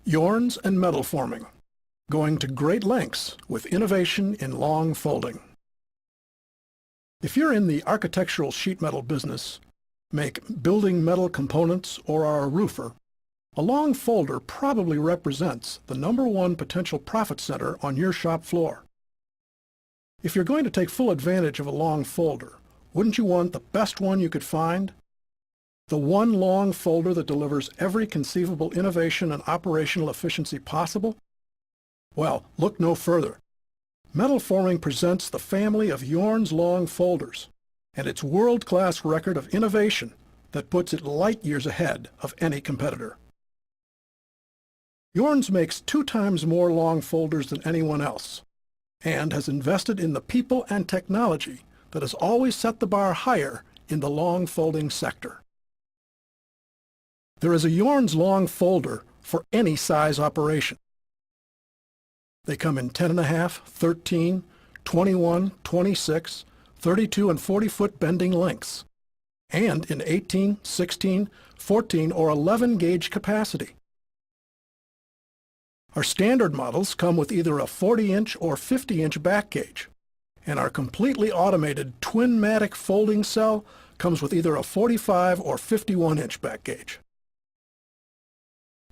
Jorns and metal forming, going to great lengths with innovation in long folding. If you're in the architectural sheet metal business, make building metal components, or are a roofer, a long folder probably represents the #1 potential profit center on your shop floor. If you're going to take full advantage of a long folder, wouldn't you want the best one you could find? The one long folder that delivers every conceivable innovation and operational efficiency possible? Well, look no further. Metal Forming presents the family of Jorns long folders and its world-class record of innovation that puts it light years ahead of any competitor. Jorns makes 2 times more long folders than anyone else and has invested in the people and technology that has always set the bar higher in the long folding sector. There is a Jorns long folder for any size operation. They come in 10.5, 13, 21, 26, 32, and 40-foot bending lengths, and in 18, 16, 14, or 11 gauge capacity. Our standard models come with either a 40-inch or 50-inch back gauge, and our completely automated Twin-Matic folding cell comes with either a 45 or 51-inch back gauge.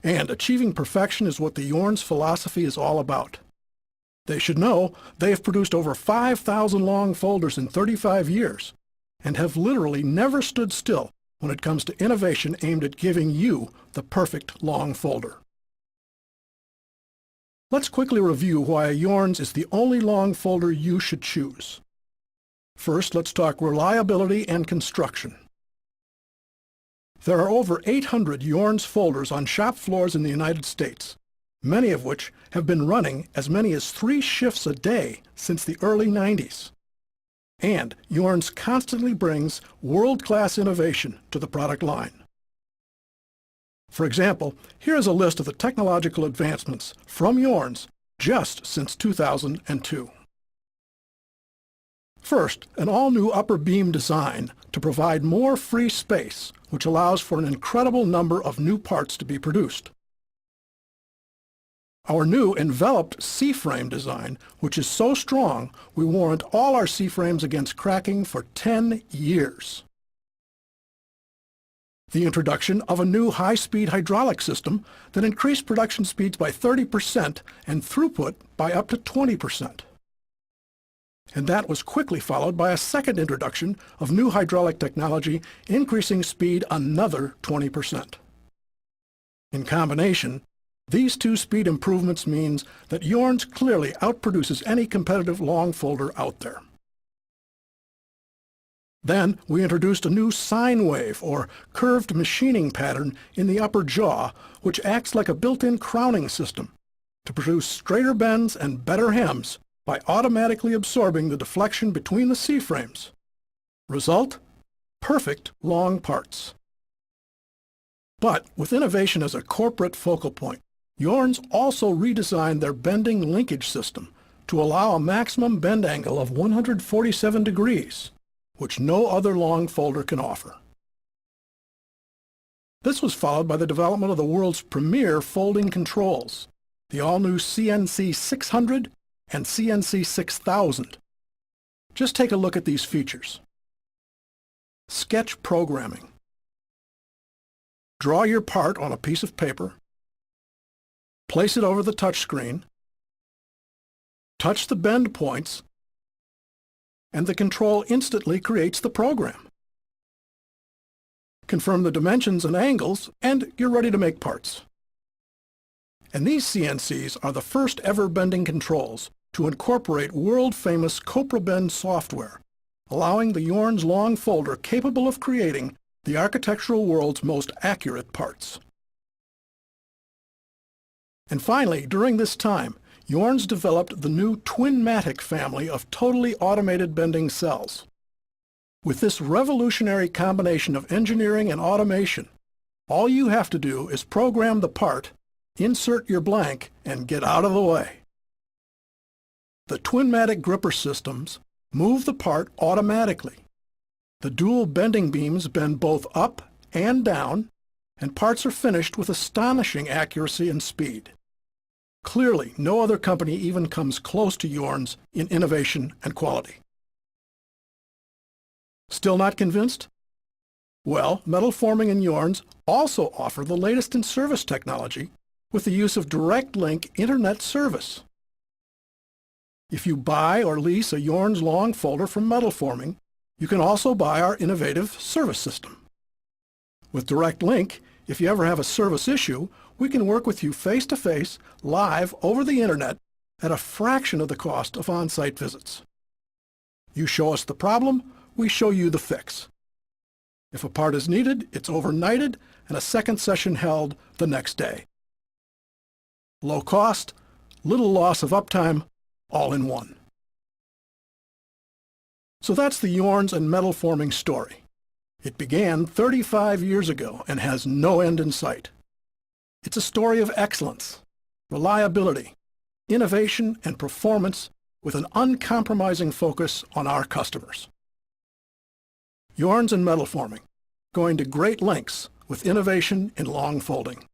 And achieving perfection is what the Jorns philosophy is all about. They should know they have produced over 5,000 long folders in 35 years and have literally never stood still when it comes to innovation aimed at giving you the perfect long folder. Let's quickly review why a Jorns is the only long folder you should choose. First, let's talk reliability and construction. There are over 800 Jorns folders on shop floors in the United States, many of which have been running as many as 3 shifts a day since the early 90s. And Jorns constantly brings world-class innovation to the product line. For example, here is a list of the technological advancements from Jorns just since 2002. First, an all-new upper beam design to provide more free space, which allows for an incredible number of new parts to be produced. Our new enveloped C-frame design, which is so strong we warrant all our C-frames against cracking for 10 years. The introduction of a new high-speed hydraulic system that increased production speeds by 30% and throughput by up to 20%. And that was quickly followed by a second introduction of new hydraulic technology, increasing speed another 20%. In combination, these 2 speed improvements means that Jorns clearly outproduces any competitive long folder out there. Then we introduced a new sine wave, or curved machining pattern in the upper jaw, which acts like a built-in crowning system to produce straighter bends and better hems by automatically absorbing the deflection between the C-frames. Result? Perfect long parts. But with innovation as a corporate focal point, Jorns also redesigned their bending linkage system to allow a maximum bend angle of 147 degrees, which no other long folder can offer. This was followed by the development of the world's premier folding controls, the all-new CNC 600 and CNC 6000. Just take a look at these features. Sketch programming. Draw your part on a piece of paper, place it over the touchscreen, touch the bend points, and the control instantly creates the program. Confirm the dimensions and angles, and you're ready to make parts. And these CNCs are the first ever bending controls to incorporate world-famous CopraBend software, allowing the Jorns long folder capable of creating the architectural world's most accurate parts. And finally, during this time, Jorns developed the new Twin-Matic family of totally automated bending cells. With this revolutionary combination of engineering and automation, all you have to do is program the part, insert your blank, and get out of the way. The Twin-Matic gripper systems move the part automatically. The dual bending beams bend both up and down, and parts are finished with astonishing accuracy and speed. Clearly, no other company even comes close to Jorns in innovation and quality. Still not convinced? Well, metal forming and Jorns also offer the latest in service technology with the use of direct link internet service. If you buy or lease a Jorns long folder from metal forming, you can also buy our innovative service system. With direct link, if you ever have a service issue, we can work with you face-to-face, live over the internet at a fraction of the cost of on-site visits. You show us the problem, we show you the fix. If a part is needed, it's overnighted and a second session held the next day. Low cost, little loss of uptime, all in one. So that's the Jorns and metal forming story. It began 35 years ago and has no end in sight. It's a story of excellence, reliability, innovation, and performance with an uncompromising focus on our customers. Jorns and metal forming, going to great lengths with innovation in long folding.